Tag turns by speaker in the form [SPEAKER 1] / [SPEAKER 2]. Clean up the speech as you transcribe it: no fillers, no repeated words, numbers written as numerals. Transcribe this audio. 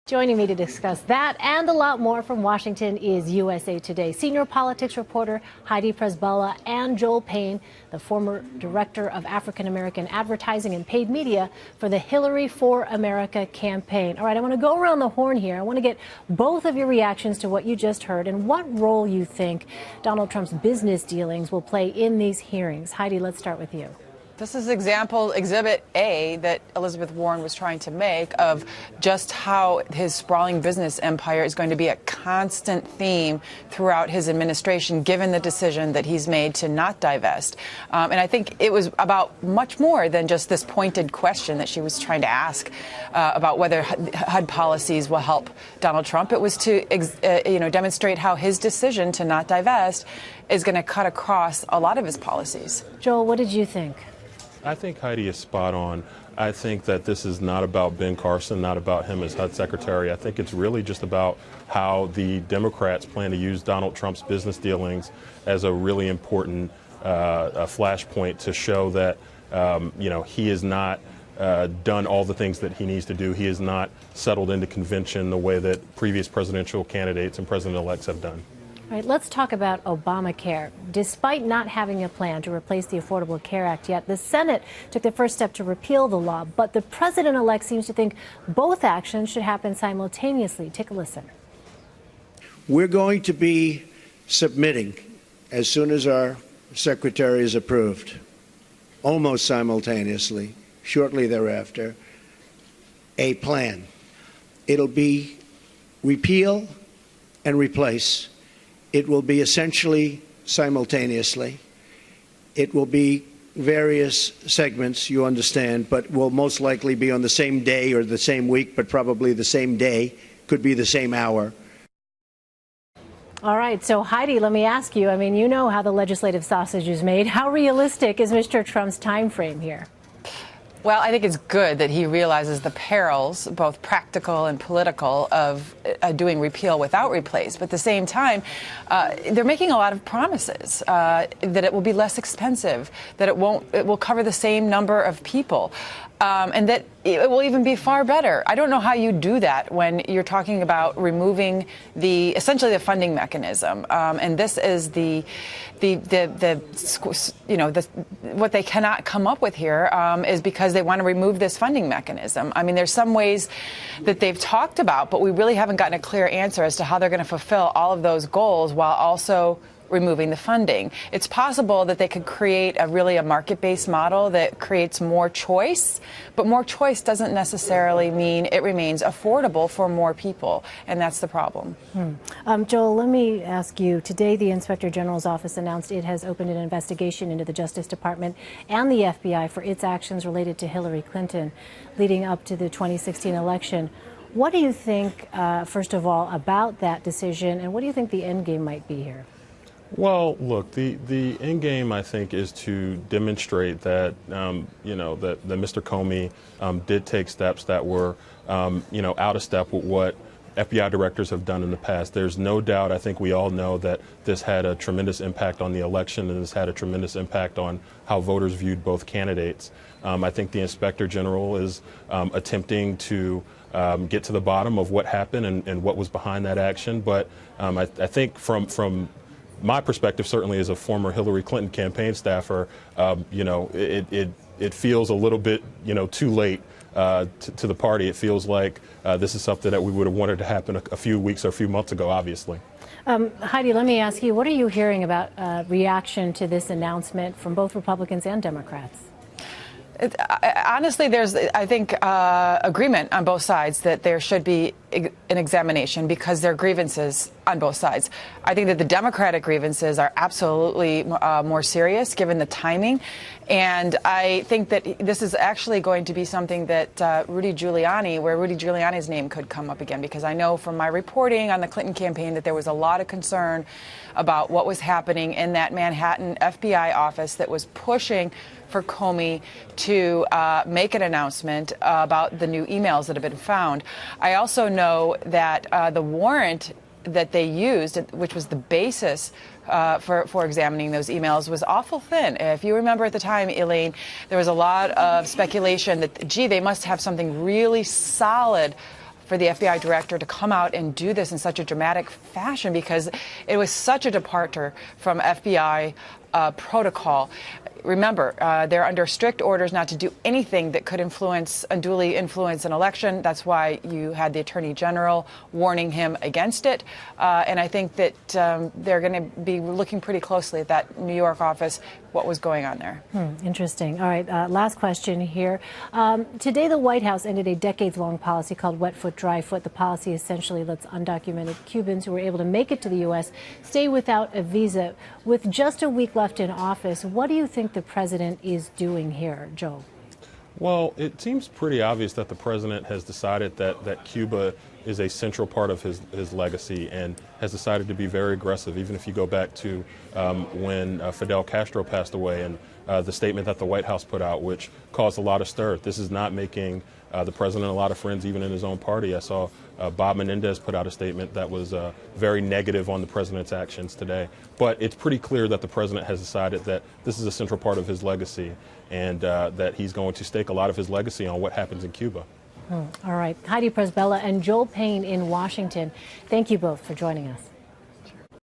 [SPEAKER 1] Joining me to discuss that and a lot more from Washington is USA Today senior politics reporter Heidi Przybyla and Joel Payne, the former director of African-American advertising and paid media for the Hillary for America campaign. All right, I want to go around the horn here. I want to get both of your reactions to what you just heard and what role you think Donald Trump's business dealings will play in these hearings. Heidi, let's start with you.
[SPEAKER 2] This is exhibit A that Elizabeth Warren was trying to make of just how his sprawling business empire is going to be a constant theme throughout his administration, given the decision that he's made to not divest. And I think it was about much more than just this pointed question that she was trying to ask about whether HUD policies will help Donald Trump. It was to demonstrate how his decision to not divest is going to cut across a lot of his policies.
[SPEAKER 1] Joel, what did you think?
[SPEAKER 3] I think Heidi is spot on. I think that this is not about Ben Carson, not about him as HUD secretary. I think it's really just about how the Democrats plan to use Donald Trump's business dealings as a really important a flashpoint to show that, he has not done all the things that he needs to do. He has not settled into convention the way that previous presidential candidates and president-elects have done.
[SPEAKER 1] All right, let's talk about Obamacare. Despite not having a plan to replace the Affordable Care Act yet, the Senate took the first step to repeal the law, but the president-elect seems to think both actions should happen simultaneously. Take a listen.
[SPEAKER 4] We're going to be submitting, as soon as our secretary is approved, almost simultaneously, shortly thereafter, a plan. It'll be repeal and replace. It will be essentially simultaneously. It will be various segments, you understand, but will most likely be on the same day or the same week, but probably the same day, could be the same hour.
[SPEAKER 1] All right, so Heidi, let me ask you, you know how the legislative sausage is made. How realistic is Mr. Trump's time frame here?
[SPEAKER 2] Well, I think it's good that he realizes the perils, both practical and political, of doing repeal without replace. But at the same time, they're making a lot of promises that it will be less expensive, that it will cover the same number of people, and that it will even be far better. I don't know how you do that when you're talking about removing essentially the funding mechanism, and this is what they cannot come up with here is because they want to remove this funding mechanism. There's some ways that they've talked about, but we really haven't gotten a clear answer as to how they're going to fulfill all of those goals while also removing the funding. It's possible that they could create a market-based model that creates more choice, but more choice doesn't necessarily mean it remains affordable for more people, and that's the problem.
[SPEAKER 1] Joel, let me ask you, today the Inspector General's office announced it has opened an investigation into the Justice Department and the FBI for its actions related to Hillary Clinton leading up to the 2016 election. What do you think, first of all, about that decision, and what do you think the end game might be here?
[SPEAKER 3] Well, look, the end game, I think, is to demonstrate that, that Mr. Comey did take steps that were, out of step with what FBI directors have done in the past. There's no doubt, I think we all know, that this had a tremendous impact on the election, and this had a tremendous impact on how voters viewed both candidates. I think the Inspector General is attempting to get to the bottom of what happened and what was behind that action. But I think from my perspective, certainly as a former Hillary Clinton campaign staffer, it feels a little bit, too late to the party. It feels like this is something that we would have wanted to happen a few weeks or a few months ago, obviously.
[SPEAKER 1] Heidi, let me ask you, what are you hearing about reaction to this announcement from both Republicans and Democrats?
[SPEAKER 2] Honestly, there's, I think, agreement on both sides that there should be an examination because there are grievances on both sides. I think that the Democratic grievances are absolutely more serious given the timing. And I think that this is actually going to be something that where Rudy Giuliani's name could come up again, because I know from my reporting on the Clinton campaign that there was a lot of concern about what was happening in that Manhattan FBI office that was pushing for Comey to make an announcement about the new emails that have been found. I also know that the warrant that they used, which was the basis for examining those emails, was awful thin. If you remember at the time, Elaine, there was a lot of speculation that, gee, they must have something really solid for the FBI director to come out and do this in such a dramatic fashion, because it was such a departure from FBI protocol. Remember, they're under strict orders not to do anything that could unduly influence an election. That's why you had the Attorney General warning him against it. And I think that they're going to be looking pretty closely at that New York office, what was going on there.
[SPEAKER 1] Interesting. All right, last question here. Today, the White House ended a decades-long policy called Wet Foot, Dry Foot. The policy essentially lets undocumented Cubans who were able to make it to the U.S. stay without a visa. With just a week left in office, what do you think the president is doing here, Joe?
[SPEAKER 3] Well, it seems pretty obvious that the president has decided that Cuba is a central part of his legacy and has decided to be very aggressive. Even if you go back to when Fidel Castro passed away and the statement that the White House put out, which caused a lot of stir. This is not making the president a lot of friends, even in his own party. I saw Bob Menendez put out a statement that was very negative on the president's actions today. But it's pretty clear that the president has decided that this is a central part of his legacy and that he's going to stake a lot of his legacy on what happens in Cuba.
[SPEAKER 1] All right. Heidi Przybyla and Joel Payne in Washington, thank you both for joining us.